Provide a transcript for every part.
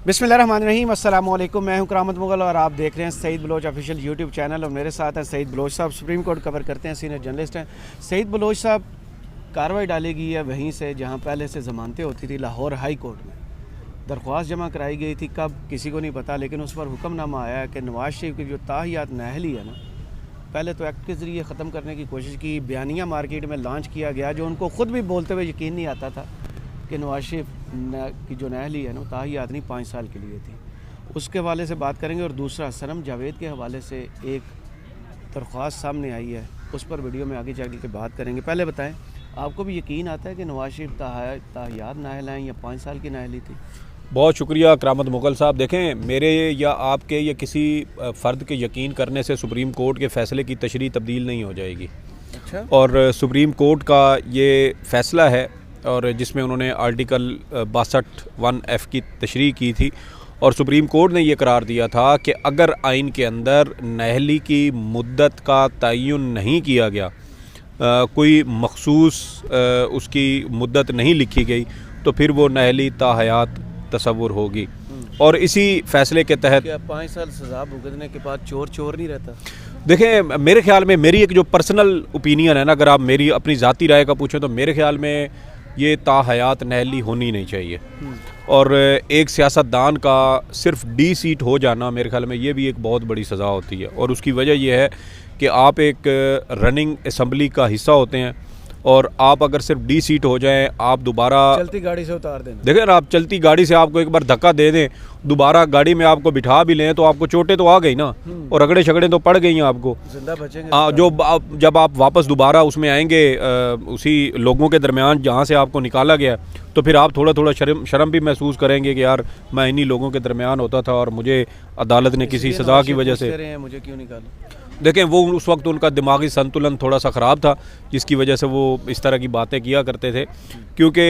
बिस्मिल्लाहिर्रहमानिर्रहीम, अस्सलाम वालेकुम। मैं हूं करामत मुगल और आप देख रहे हैं Saeed Baloch official YouTube channel. और मेरे साथ हैं सईद बलोच साहब, सुप्रीम कोर्ट कवर करते हैं, सीनियर जर्नलिस्ट हैं। सईद बलोच साहब, कार्रवाई डाली गई है वहीं से जहां पहले से ज़मानतें होती थी, लाहौर हाई कोर्ट में दरख्वास्त जमा कराई गई थी। कब किसी को नहीं पता, लेकिन उस पर हुक्मनामा आया कि नवाज शरीफ की जो ताहियात नाअहली है ना, पहले तो एक्ट के ज़रिए ख़त्म करने की कोशिश की। बयानिया मार्केट में लॉन्च किया गया, जो उनको ख़ुद भी बोलते हुए यकीन नहीं आता था कि नवाज शरीफ की जो नाअहली है ना, ताहियात नहीं 5 साल के लिए थी। उसके हवाले से बात करेंगे। और दूसरा, सनम जावेद के हवाले से एक दरख्वास्त सामने आई है, उस पर वीडियो में आगे चल के बात करेंगे। पहले बताएं, आपको भी यकीन आता है कि नवाज शरीफ ताहियात नाअहल हैं या 5 साल की नाअहली थी? बहुत शुक्रिया करामत मुगल साहब। देखें, मेरे या आपके या किसी फ़र्द के यकीन करने से सुप्रीम कोर्ट के फ़ैसले की तशरीह तब्दील नहीं हो जाएगी। अच्छा। और सुप्रीम कोर्ट का ये फ़ैसला है, और जिसमें उन्होंने आर्टिकल 62(1)(f) की तशरीह की थी, और सुप्रीम कोर्ट ने ये करार दिया था कि अगर आइन के अंदर नाअहली की मुद्दत का तयन नहीं किया गया, कोई मखसूस उसकी मुद्दत नहीं लिखी गई, तो फिर वो नाअहली ताहयात तसव्वुर होगी। और इसी फ़ैसले के तहत क्या 5 साल सज़ा भुगतने के बाद चोर चोर नहीं रहता? देखें, मेरे ख्याल में, मेरी एक जो पर्सनल ओपिनियन है ना, अगर आप मेरी अपनी ज़ाती राय का पूछें, तो मेरे ख्याल में ये ताहयात नाअहली होनी नहीं चाहिए। और एक सियासतदान का सिर्फ डी सीट हो जाना, मेरे ख्याल में ये भी एक बहुत बड़ी सज़ा होती है। और उसकी वजह यह है कि आप एक रनिंग असम्बली का हिस्सा होते हैं, और आप अगर सिर्फ डी सीट हो जाएं, आप दोबारा चलती गाड़ी से उतार देना। देखें ना, आप चलती गाड़ी से आपको एक बार धक्का दे दें, दोबारा गाड़ी में आपको बिठा भी लें, तो आपको चोटें तो आ गई ना, और रगड़े शगड़े तो पड़ गई हैं आपको। जिंदा बचेंगे जब आप वापस दोबारा उसमें आएंगे, उसी लोगों के दरमियान जहाँ से आपको निकाला गया, तो फिर आप थोड़ा थोड़ा शर्म भी महसूस करेंगे कि यार, मैं इन्हीं लोगों के दरमियान होता था और मुझे अदालत ने किसी सज़ा की वजह से मुझे क्यों निकाला। देखें, वो उस वक्त उनका दिमागी संतुलन थोड़ा सा ख़राब था, जिसकी वजह से वो इस तरह की बातें किया करते थे। क्योंकि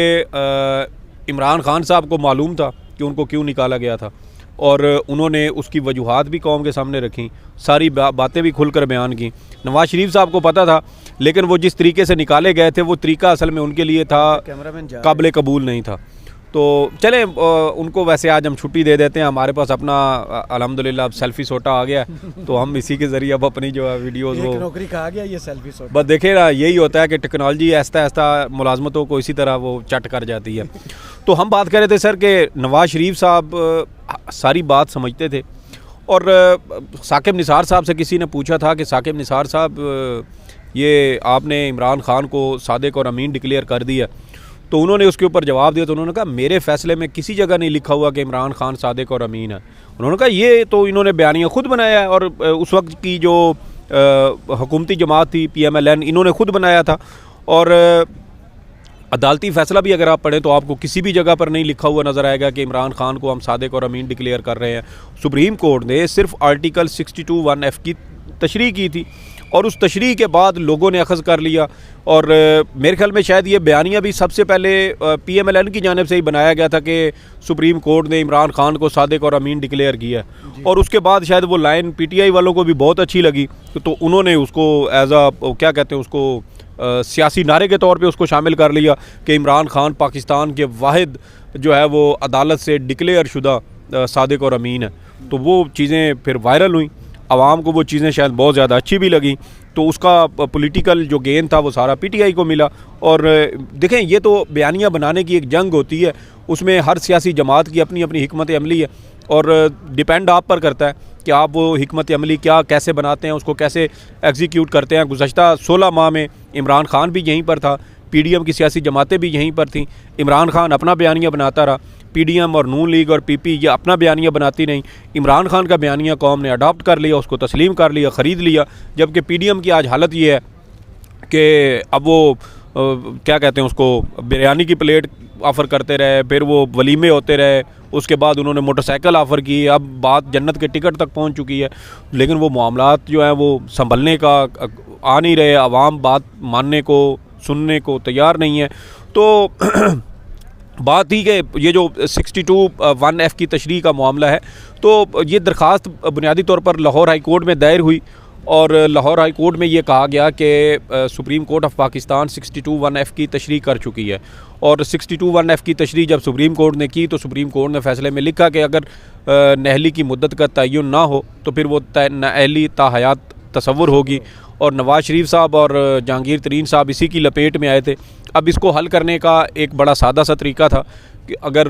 इमरान खान साहब को मालूम था कि उनको क्यों निकाला गया था, और उन्होंने उसकी वजूहात भी कौम के सामने रखी, सारी बातें भी खुलकर बयान की। नवाज शरीफ साहब को पता था, लेकिन वो जिस तरीके से निकाले गए थे, वो तरीका असल में उनके लिए था काबिल कबूल नहीं था। तो चलें, उनको वैसे आज हम छुट्टी दे देते हैं। हमारे पास अपना अल्हम्दुलिल्लाह अब सेल्फी सोटा आ गया, तो हम इसी के ज़रिए अब अपनी जो है वीडियोज़ वो नौकरी खा गया ये सेल्फी सोटा। बस देखे ना, यही होता है कि टेक्नोलॉजी आहिस्ता आहिस्ता मुलाजमतों को इसी तरह वो चट कर जाती है। तो हम बात कर रहे थे सर कि नवाज शरीफ साहब सारी बात समझते थे, और साकिब निसार साहब से किसी ने पूछा था कि साकिब निसार साहब, ये आपने इमरान खान को सादिक और अमीन डिक्लेयर कर दिया, तो उन्होंने उसके ऊपर जवाब दिया। तो उन्होंने कहा, मेरे फ़ैसले में किसी जगह नहीं लिखा हुआ कि इमरान खान सादिक और अमीन है। उन्होंने कहा, ये तो इन्होंने बयानिया खुद बनाया है, और उस वक्त की जो हुकूमती जमात थी PMLN, इन्होंने खुद बनाया था। और अदालती फ़ैसला भी अगर आप पढ़ें, तो आपको किसी भी जगह पर नहीं लिखा हुआ नज़र आएगा कि इमरान खान को हम सादिक और अमीन डिक्लेयर कर रहे हैं। सुप्रीम कोर्ट ने सिर्फ आर्टिकल 62(1)(f) की तशरीह की थी, और उस तशरीह के बाद लोगों ने अखज़ कर लिया। और मेरे ख्याल में शायद ये बयानिया भी सबसे पहले PMLN की जानिब से ही बनाया गया था कि सुप्रीम कोर्ट ने इमरान खान को सादिक और अमीन डिक्लेयर किया। और उसके बाद शायद वो लाइन PTI वालों को भी बहुत अच्छी लगी, तो उन्होंने उसको एज आ क्या कहते हैं उसको, सियासी नारे के तौर पे उसको शामिल कर लिया कि इमरान खान पाकिस्तान के वाहिद जो है वो अदालत से डिक्लेयर शुदा सादिक और अमीन है। तो वो चीज़ें फिर वायरल हुई, आवाम को वो चीज़ें शायद बहुत ज़्यादा अच्छी भी लगी, तो उसका पॉलिटिकल जो गेन था वो सारा PTI को मिला। और देखें, ये तो बयानिया बनाने की एक जंग होती है, उसमें हर सियासी जमात की अपनी अपनी हिकमत अमली है, और डिपेंड आप पर करता है कि आप वो हिकमत अमली क्या कैसे बनाते हैं, उसको कैसे एग्जीक्यूट करते हैं। गुज़श्ता 16 माह में इमरान खान भी यहीं पर था, PDM की सियासी जमातें भी यहीं पर थीं। इमरान खान अपना बयानिया बनाता रहा, PDM और नून लीग और PP ये अपना बयानिया बनाती नहीं। इमरान खान का बयानिया कौम ने अडॉप्ट कर लिया, उसको तस्लीम कर लिया, ख़रीद लिया। जबकि PDM की आज हालत ये है कि अब वो क्या कहते हैं उसको, बिरयानी की प्लेट ऑफ़र करते रहे, फिर वो वलीमे होते रहे, उसके बाद उन्होंने मोटरसाइकिल ऑफ़र की, अब बात जन्नत के टिकट तक पहुंच चुकी है। लेकिन वो मामलात जो हैं वो संभलने का आ नहीं रहे, आवाम बात मानने को सुनने को तैयार नहीं है। तो बात ही कि ये जो 62(1)(f) की तशरीह का मामला है, तो ये दरख्वास्त बुनियादी तौर पर लाहौर हाई कोर्ट में दायर हुई, और लाहौर हाई कोर्ट में ये कहा गया कि supreme court of Pakistan 62(1)(f) की तशरीह कर चुकी है। और 62(1)(f) की तशरीह जब सुप्रीम कोर्ट ने की तो सुप्रीम कोर्ट ने फैसले में लिखा कि अगर नहली की मुद्दत का तयन ना हो तो फिर वो नहली ताहयात तसव्वुर होगी। और नवाज़ शरीफ साहब और जहांगीर तरीन साहब इसी की लपेट में आए थे। अब इसको हल करने का एक बड़ा सादा सा तरीका था कि अगर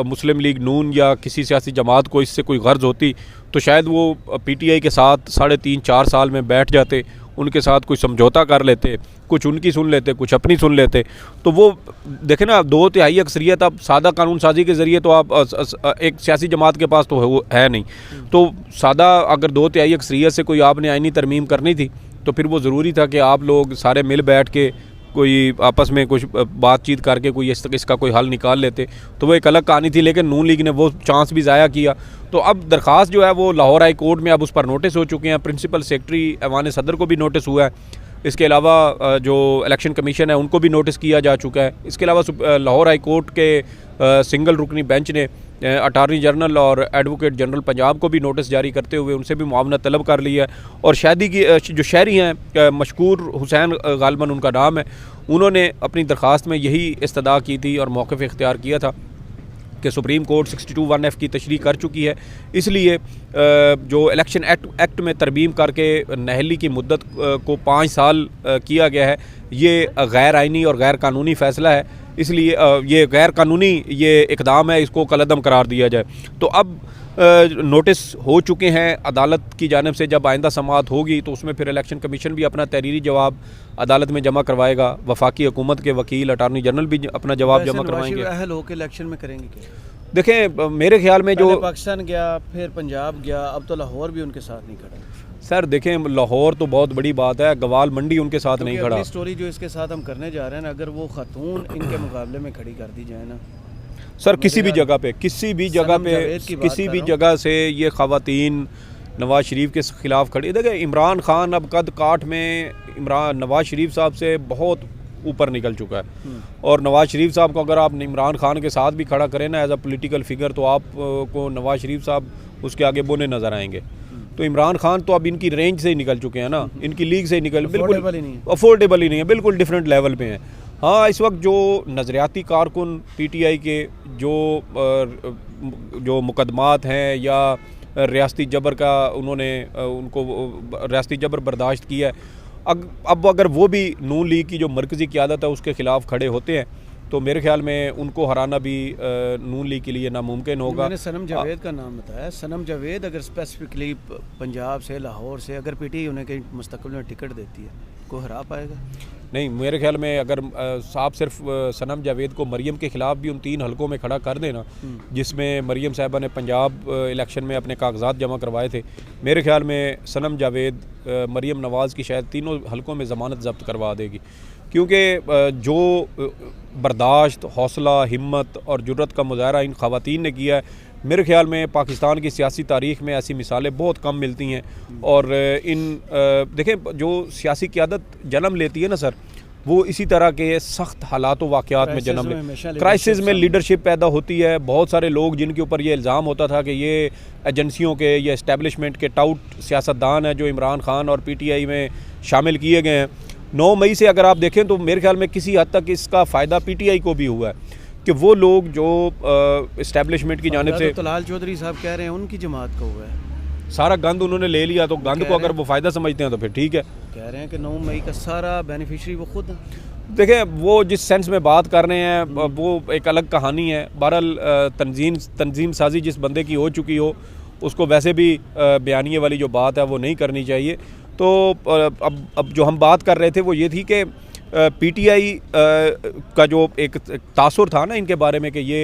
मुस्लिम लीग नून या किसी सियासी जमात को इससे कोई गर्ज होती तो शायद वो PTI के साथ 3.5-4 साल में बैठ जाते, उनके साथ कोई समझौता कर लेते, कुछ उनकी सुन लेते, कुछ अपनी सुन लेते। तो वो देखें ना, 2/3 अक्सरियत अब सादा कानून साजी के ज़रिए तो आप एक सियासी जमात के पास तो है नहीं। तो सादा अगर 2/3 अक्सरियत से कोई आपने आईनी तरमीम करनी थी तो फिर वो ज़रूरी था कि आप लोग सारे मिल बैठ के कोई आपस में कुछ बातचीत करके कोई इसका कोई हल निकाल लेते, तो वो एक अलग कहानी थी। लेकिन नून लीग ने वो चांस भी ज़ाया किया। तो अब दरख्वास्त जो है वो लाहौर हाई कोर्ट में अब उस पर नोटिस हो चुके हैं। प्रिंसिपल सेक्रेटरी ऐवान सदर को भी नोटिस हुआ है। इसके अलावा जो इलेक्शन कमीशन है उनको भी नोटिस किया जा चुका है। इसके अलावा लाहौर हाई कोर्ट के सिंगल रुकनी बेंच ने अटार्नी जनरल और एडवोकेट जनरल पंजाब को भी नोटिस जारी करते हुए उनसे भी मुआवनत तलब कर लिया है। और शादी की जो शहरी हैं, मशकूर हुसैन गालबन उनका नाम है, उन्होंने अपनी दरख्वास्त में यही इस्तदा की थी और मौक़िफ़ इख्तियार किया था कि सुप्रीम कोर्ट 62(1)(f) की तशरीह कर चुकी है, इसलिए जो इलेक्शन एक्ट में तरमीम करके नहली की मुद्दत को 5 साल किया गया है, ये गैर आइनी और गैर कानूनी फ़ैसला है। इसलिए ये गैर कानूनी ये इक़दाम है, इसको कलअदम करार दिया जाए। तो अब नोटिस हो चुके हैं अदालत की जानिब से। जब आइंदा समाअत होगी तो उसमें फिर इलेक्शन कमीशन भी अपना तहरीरी जवाब अदालत में जमा करवाएगा। वफाकी हुकूमत के वकील अटार्नी जनरल भी अपना जवाब जमा करवाएंगे। अहल होकर इलेक्शन में करेंगे क्या? देखें, मेरे ख्याल में जो पाकिस्तान गया, फिर पंजाब गया, अब तो लाहौर भी उनके साथ नहीं खड़ा। सर देखें, लाहौर तो बहुत बड़ी बात है, गवाल मंडी उनके साथ नहीं खड़ा। स्टोरी जो इसके साथ हम करने जा रहे हैं ना, अगर वो खातून इनके मुकाबले में खड़ी कर दी जाए ना सर, किसी भी जगह पे किसी भी जगह से ये ख़वातीन नवाज़ शरीफ के ख़िलाफ़ खड़ी। देखिए, इमरान खान अब कद काठ में नवाज़ शरीफ साहब से बहुत ऊपर निकल चुका है। और नवाज़ शरीफ साहब को अगर आप इमरान खान के साथ भी खड़ा करें ना एज अ पॉलिटिकल फिगर, तो आपको नवाज़ शरीफ साहब उसके आगे बोने नज़र आएंगे। तो इमरान खान तो अब इनकी रेंज से ही निकल चुके हैं ना, इनकी लीग से ही बिल्कुल अफोर्डेबल ही नहीं है, बिल्कुल डिफरेंट लेवल पे हैं। हाँ, इस वक्त जो नज़रियाती कारकुन PTI के जो मुकदमात हैं या रियासती जबर का उन्होंने उनको रियासती जबर बर्दाश्त किया है, अब अगर वो भी नून लीग की जो मरकज़ी क़यादत है उसके ख़िलाफ़ खड़े होते हैं तो मेरे ख्याल में उनको हराना भी नून लीग के लिए नामुमकिन होगा। मैंने सनम जावेद का नाम बताया। सनम जावेद अगर स्पेसिफिकली पंजाब से, लाहौर से अगर PTI उन्हें कहीं मुस्तक़बिल में टिकट देती है, को हरा पाएगा? नहीं, मेरे ख्याल में अगर साहब सिर्फ सनम जावेद को मरियम के ख़िलाफ़ भी उन 3 हलकों में खड़ा कर देना, जिसमें मरियम साहिबा ने पंजाब इलेक्शन में अपने कागजात जमा करवाए थे, मेरे ख्याल में सनम जावेद मरियम नवाज़ की शायद 3 हलकों में ज़मानत ज़ब्त करवा देगी। क्योंकि जो बर्दाश्त, हौसला, हिम्मत और जुर्रत का मुजाहरा इन ख़वातीन ने किया है, मेरे ख्याल में पाकिस्तान की सियासी तारीख़ में ऐसी मिसालें बहुत कम मिलती हैं। और देखें, जो सियासी क़यादत जन्म लेती है ना सर, वो इसी तरह के सख्त हालात व वाक़यात में जन्म ले, क्राइसिस में लीडरशिप पैदा होती है। बहुत सारे लोग जिनके ऊपर ये इल्ज़ाम होता था कि ये एजेंसियों के या इस्टेब्लिशमेंट के टाउट सियासतदान हैं जो इमरान खान और PTI में शामिल किए गए हैं। 9 मई से अगर आप देखें तो मेरे ख्याल में किसी हद तक इसका फ़ायदा PTI को भी हुआ है कि वो लोग जो इस्टेब्लिशमेंट की जानिब से, तो लाल चौधरी साहब कह रहे हैं उनकी जमात को हुआ है, सारा गंद उन्होंने ले लिया। तो गंद को अगर वो फ़ायदा समझते हैं तो फिर ठीक है। कह रहे हैं कि 9 मई का सारा बेनिफिशरी वो खुद है। देखें, वो जिस सेंस में बात कर रहे हैं वो एक अलग कहानी है। बहरहाल तंजीम साजी जिस बंदे की हो चुकी हो उसको वैसे भी बयानिए वाली जो बात है वो नहीं करनी चाहिए। तो अब जो हम बात कर रहे थे वो ये थी कि PTI का जो एक तासुर था ना इनके बारे में कि ये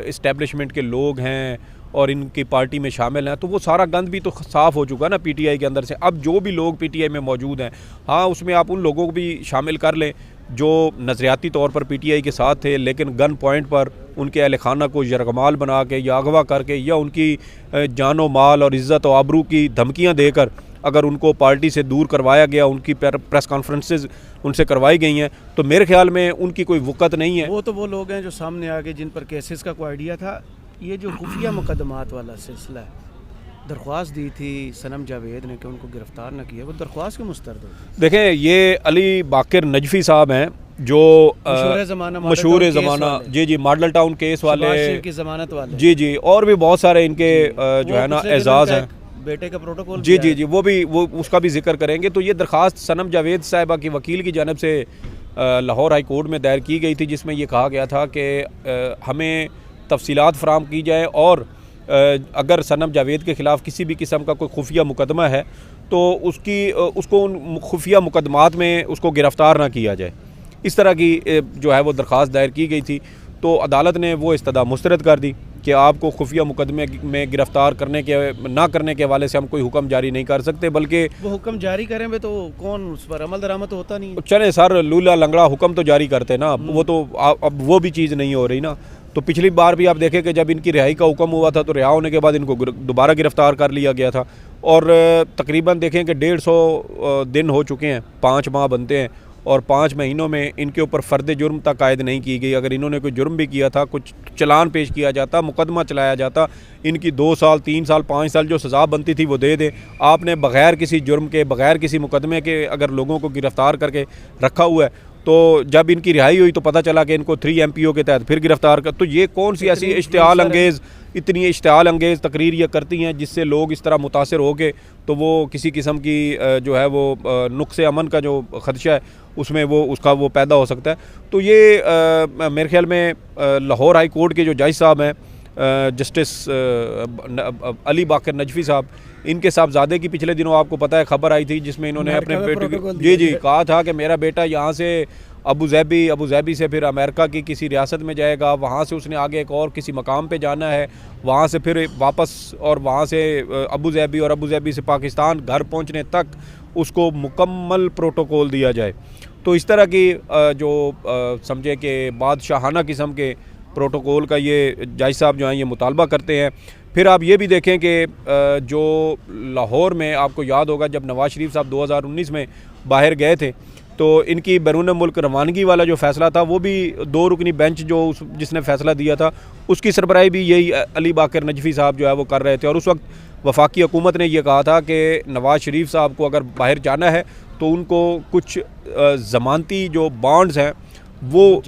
इस्टेब्लिशमेंट के लोग हैं और इनकी पार्टी में शामिल हैं, तो वो सारा गंद भी तो साफ़ हो चुका ना PTI के अंदर से। अब जो भी लोग PTI में मौजूद हैं, हाँ, उसमें आप उन लोगों को भी शामिल कर लें जो नज़रियाती तौर पर PTI के साथ थे, लेकिन गन पॉइंट पर उनके अहल खाना को यरगमाल बना के या अगवा करके या उनकी जानो माल और इज़्ज़त और आबरू की धमकियाँ देकर अगर उनको पार्टी से दूर करवाया गया, उनकी प्रेस कॉन्फ्रेंसेस उनसे करवाई गई हैं, तो मेरे ख्याल में उनकी कोई वक़्त नहीं है। वो तो वो लोग हैं जो सामने आ गए जिन पर केसेस का कोई आइडिया था। ये जो खुफिया मुकदमात वाला सिलसिला है, दरख्वास्त दी थी सनम जावेद ने कि उनको गिरफ्तार न किया, वो दरख्वास्त क्यों मुस्तरद होगी? देखें, ये अली बाकर नजफी साहब हैं जो मशहूर ज़माना जी मॉडल टाउन केस वाले की ज़मानत वाले जी और भी बहुत सारे इनके जो है ना एजाज़ हैं, बेटे का प्रोटोकॉल जी वो उसका भी जिक्र करेंगे। तो ये दरख्वास्त सनम जावेद साहिबा की वकील की जानब से लाहौर हाई कोर्ट में दायर की गई थी, जिसमें ये कहा गया था कि हमें तफसीलात फराम की जाए और अगर सनम जावेद के ख़िलाफ़ किसी भी किस्म का कोई खुफिया मुकदमा है तो उसको उन खुफिया मुकदमात में उसको गिरफ़्तार ना किया जाए। इस तरह की जो है वो दरख्वास्त दायर की गई थी। तो अदालत ने वो इस्तदा मुस्तरद कर दी कि आपको खुफिया मुकदमे में गिरफ़्तार करने के ना करने के हवाले से हम कोई हुक्म जारी नहीं कर सकते, बल्कि वो हुक्म जारी करें भी तो कौन उस पर अमल दरामद तो होता नहीं। चले सर, लूला लंगड़ा हुक्म तो जारी करते ना, वो तो अब वो भी चीज़ नहीं हो रही ना। तो पिछली बार भी आप देखें कि जब इनकी रिहाई का हुक्म हुआ था तो रिहा होने के बाद इनको दोबारा गिरफ़्तार कर लिया गया था। और तकरीबन देखें कि 150 दिन हो चुके हैं, 5 माह बनते हैं और 5 महीनों में इनके ऊपर फ़र्द जुर्म तक आयद नहीं की गई। अगर इन्होंने कोई जुर्म भी किया था, कुछ चलान पेश किया जाता, मुकदमा चलाया जाता, इनकी 2 साल 3 साल 5 साल जो सज़ा बनती थी वो दे दें। आपने बग़ैर किसी जुर्म के, बग़ैर किसी मुकदमे के अगर लोगों को गिरफ़्तार करके रखा हुआ है, तो जब इनकी रिहाई हुई तो पता चला कि इनको 3 MPO के तहत फिर गिरफ़्तार कर। तो ये कौन सी ऐसी इतनी इश्तिहाल अंगेज़ तकरीर ये करती हैं जिससे लोग इस तरह मुतासर हो के तो वो किसी किस्म की जो है वो नुक्से अमन का जो ख़दशा है उसमें उसका पैदा हो सकता है। तो ये मेरे ख्याल में लाहौर हाई कोर्ट के जो जज साहब हैं, जस्टिस अली बाकर नजफी साहब, इनके साहबजादे की पिछले दिनों आपको पता है खबर आई थी जिसमें इन्होंने अपने बेटे की कहा था कि मेरा बेटा यहाँ से अबू ज़ैबी से फिर अमेरिका की किसी रियासत में जाएगा, वहाँ से उसने आगे एक और किसी मकाम पे जाना है, वहाँ से फिर वापस और वहाँ से अबू ज़ैबी और अबू ज़ैबी से पाकिस्तान घर पहुँचने तक उसको मुकम्मल प्रोटोकॉल दिया जाए। तो इस तरह की जो समझे कि बादशाहाना किस्म के प्रोटोकॉल का ये जज साहब जो हैं ये मुतालबा करते हैं। फिर आप ये भी देखें कि जो लाहौर में आपको याद होगा जब नवाज़ शरीफ साहब 2019 में बाहर गए थे तो इनकी बैरून मुल्क रवानगी वाला जो फ़ैसला था वो भी 2 रुकनी बेंच जिसने फ़ैसला दिया था उसकी सरबराही भी यही अली बाकर नजफी साहब जो है वो कर रहे थे। और उस वक्त वफाकी हुकूमत ने यह कहा था कि नवाज़ शरीफ साहब को अगर बाहर जाना है तो उनको कुछ ज़मानती जो बॉन्ड्स हैं वो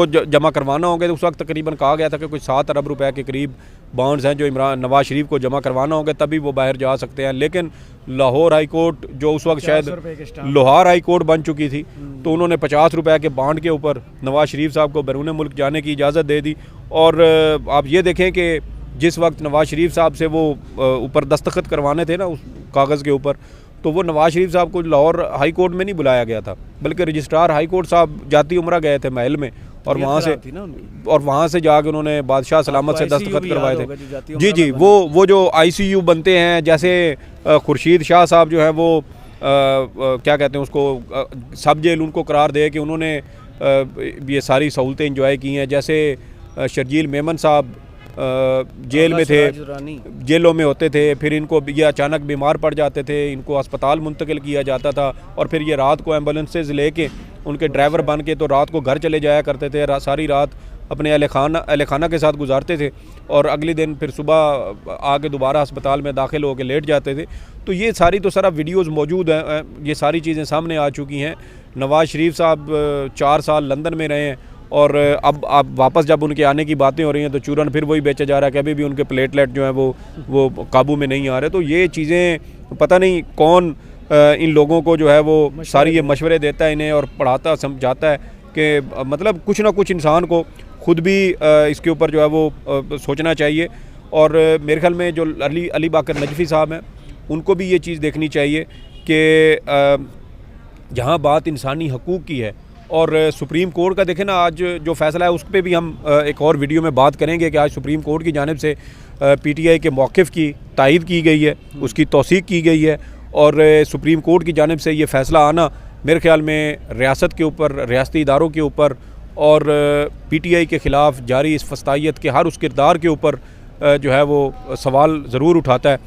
जमा करवाना होंगे। तो उस वक्त तकरीबन कहा गया था कि कुछ 7 अरब रुपए के करीब बॉन्ड्स हैं जो नवाज़ शरीफ को जमा करवाना होंगे तभी वो बाहर जा सकते हैं। लेकिन लाहौर हाई कोर्ट जो उस वक्त शायद लाहौर हाई कोर्ट बन चुकी थी तो उन्होंने 50 रुपए के बॉन्ड के ऊपर नवाज़ शरीफ साहब को बैरून मुल्क जाने की इजाज़त दे दी। और आप ये देखें कि जिस वक्त नवाज़ शरीफ साहब से वो ऊपर दस्तखत करवाने थे ना उस कागज़ के ऊपर, तो वो नवाज़ शरीफ साहब को लाहौर हाई कोर्ट में नहीं बुलाया गया था बल्कि रजिस्ट्रार हाई कोर्ट साहब जाती उम्रा गए थे महल में और वहाँ से जाके उन्होंने बादशाह सलामत से दस्तखत करवाए थे। जी वो जो ICU बनते हैं, जैसे खुर्शीद शाह साहब जो हैं वो क्या कहते हैं उसको सब जेल उनको करार दे कि उन्होंने ये सारी सहूलतें इंजॉय की हैं। जैसे शर्जील मेमन साहब जेल में थे, जेलों में होते थे, फिर इनको ये अचानक बीमार पड़ जाते थे, इनको अस्पताल मुंतकिल किया जाता था और फिर ये रात को एम्बुलेंसेज लेके उनके ड्राइवर बन के तो रात को घर चले जाया करते थे, सारी रात अपने अहल खाना के साथ गुजारते थे और अगले दिन फिर सुबह आके दोबारा अस्पताल में दाखिल होकर लेट जाते थे। तो ये सारी तो सारा वीडियोज़ मौजूद हैं, ये सारी चीज़ें सामने आ चुकी हैं। नवाज़ शरीफ साहब 4 साल लंदन में रहे हैं और अब वापस जब उनके आने की बातें हो रही हैं तो चूरन फिर वही बेचा जा रहा है कि अभी भी उनके प्लेटलेट जो हैं वो काबू में नहीं आ रहे। तो ये चीज़ें पता नहीं कौन इन लोगों को जो है वो सारी ये मशवरे देता है इन्हें और पढ़ाता समझाता है कि मतलब कुछ ना कुछ इंसान को खुद भी इसके ऊपर जो है वो सोचना चाहिए। और मेरे ख्याल में जो अली बाकर नजफी साहब हैं उनको भी ये चीज़ देखनी चाहिए कि जहाँ बात इंसानी हकूक़ की है और सुप्रीम कोर्ट का देखें ना आज जो फ़ैसला है उस पर भी हम एक और वीडियो में बात करेंगे कि आज सुप्रीम कोर्ट की जानिब से PTI के मौक़िफ़ की तायीद की गई है, उसकी तौसीक़ की गई है और सुप्रीम कोर्ट की जानिब से ये फ़ैसला आना मेरे ख्याल में रियासत के ऊपर, रियासती इदारों के ऊपर और PTI के ख़िलाफ़ जारी इस फस्तायत के हर उस किरदार के ऊपर जो है वो सवाल ज़रूर उठाता है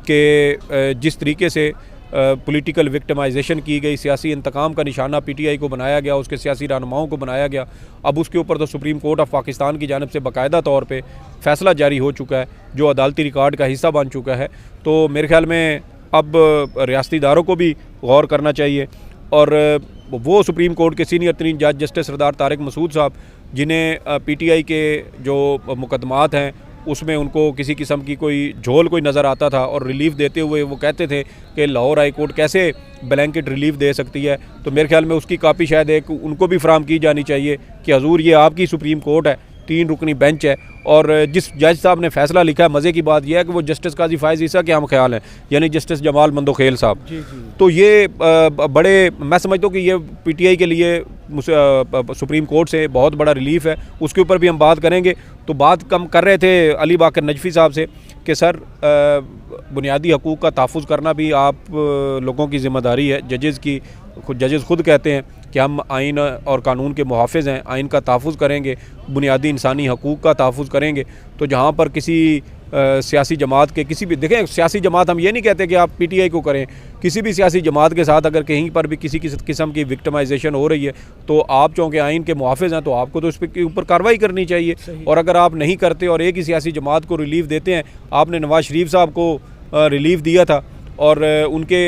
कि जिस तरीके से पॉलिटिकल विक्टिमाइजेशन की गई, सियासी इंतकाम का निशाना पीटीआई को बनाया गया, उसके सियासी रहनुमाओं को बनाया गया। अब उसके ऊपर तो सुप्रीम कोर्ट ऑफ पाकिस्तान की जानिब से बाकायदा तौर पे फ़ैसला जारी हो चुका है, जो अदालती रिकॉर्ड का हिस्सा बन चुका है। तो मेरे ख्याल में अब रियासती इदारों को भी गौर करना चाहिए, और वो सुप्रीम कोर्ट के सीनियर तरीन जज जस्टिस सरदार तारिक मसूद साहब, जिन्हें पीटीआई के जो मुकदमात हैं उसमें उनको किसी किस्म की कोई झोल कोई नज़र आता था, और रिलीफ देते हुए वो कहते थे कि लाहौर हाई कोर्ट कैसे ब्लैंकेट रिलीफ दे सकती है। तो मेरे ख्याल में उसकी कापी शायद एक उनको भी फराम की जानी चाहिए कि हजूर ये आपकी सुप्रीम कोर्ट है, 3 रुकनी बेंच है, और जिस जज साहब ने फ़ैसला लिखा है, मज़े की बात यह है कि वो जस्टिस काजी फायज़ ईसा के हम ख्याल हैं, यानी जस्टिस जमाल मंदोखेल साहब। तो ये बड़े, मैं समझता हूँ कि ये पीटीआई के लिए सुप्रीम कोर्ट से बहुत बड़ा रिलीफ है। उसके ऊपर भी हम बात करेंगे। तो बात कम कर रहे थे अली बाकर नजफ़ी साहब से कि सर बुनियादी हकूक़ का तहफ़्फ़ुज़ करना भी आप लोगों की ज़िम्मेदारी है, जजेस खुद कहते हैं कि हम आइन और कानून के मुहाफ़िज़ हैं, आइन का तहफ़्फ़ुज़ करेंगे, बुनियादी इंसानी हकूक़ का तहफ़्फ़ुज़ करेंगे। तो जहाँ पर किसी सियासी जमात के किसी भी, देखें सियासी जमात, हम ये नहीं कहते कि आप पीटीआई को करें, किसी भी सियासी जमात के साथ अगर कहीं पर भी किसी किस्म की विक्टिमाइजेशन हो रही है तो आप चूँकि आइन के मुहाफ़िज़ हैं तो आपको तो उस के ऊपर कार्रवाई करनी चाहिए। और अगर आप नहीं करते और एक ही सियासी जमात को रिलीफ देते हैं, आपने नवाज़ शरीफ साहब को रिलीफ दिया था, और उनके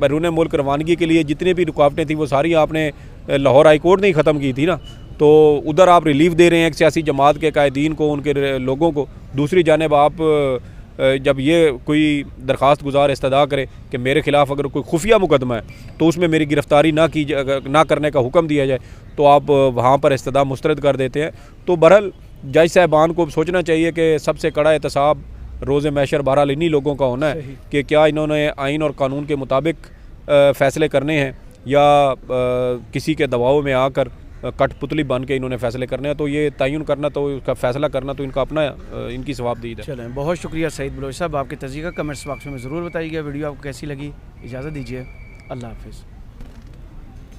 बैरून मुल्क रवानगी के लिए जितनी भी रुकावटें थी वो सारी आपने लाहौर हाई कोर्ट ने ही ख़त्म की थी ना। तो उधर आप रिलीफ दे रहे हैं एक सियासी जमात के कायदीन को, उनके लोगों को। दूसरी जानिब आप जब ये कोई दरख्वास्त गुजार इस्तदा करे कि मेरे ख़िलाफ़ अगर कोई खुफिया मुकदमा है तो उसमें मेरी गिरफ़्तारी ना करने का हुक्म दिया जाए, तो आप वहाँ पर इस्तदा मुस्तरद कर देते हैं। तो बहरहाल जज साहबान को सोचना चाहिए कि सबसे कड़ा एहतसाब रोज़ महशर बहरहाल इन्हीं लोगों का होना है कि क्या इन्होंने आइन और कानून के मुताबिक फ़ैसले करने हैं या किसी के दबाव में आकर कठपुतली बन के इन्होंने फ़ैसले करने हैं। तो ये तयन करना, तो उसका फ़ैसला करना तो इनका अपना इनकी सवाबदीद है। चलें, बहुत शुक्रिया सईद बलोच साहब, आपके तज़किरा कमेंट्स बॉक्स में ज़रूर बताइएगा। वीडियो आपको कैसी लगी, इजाज़त दीजिए, अल्लाह हाफ़िज़।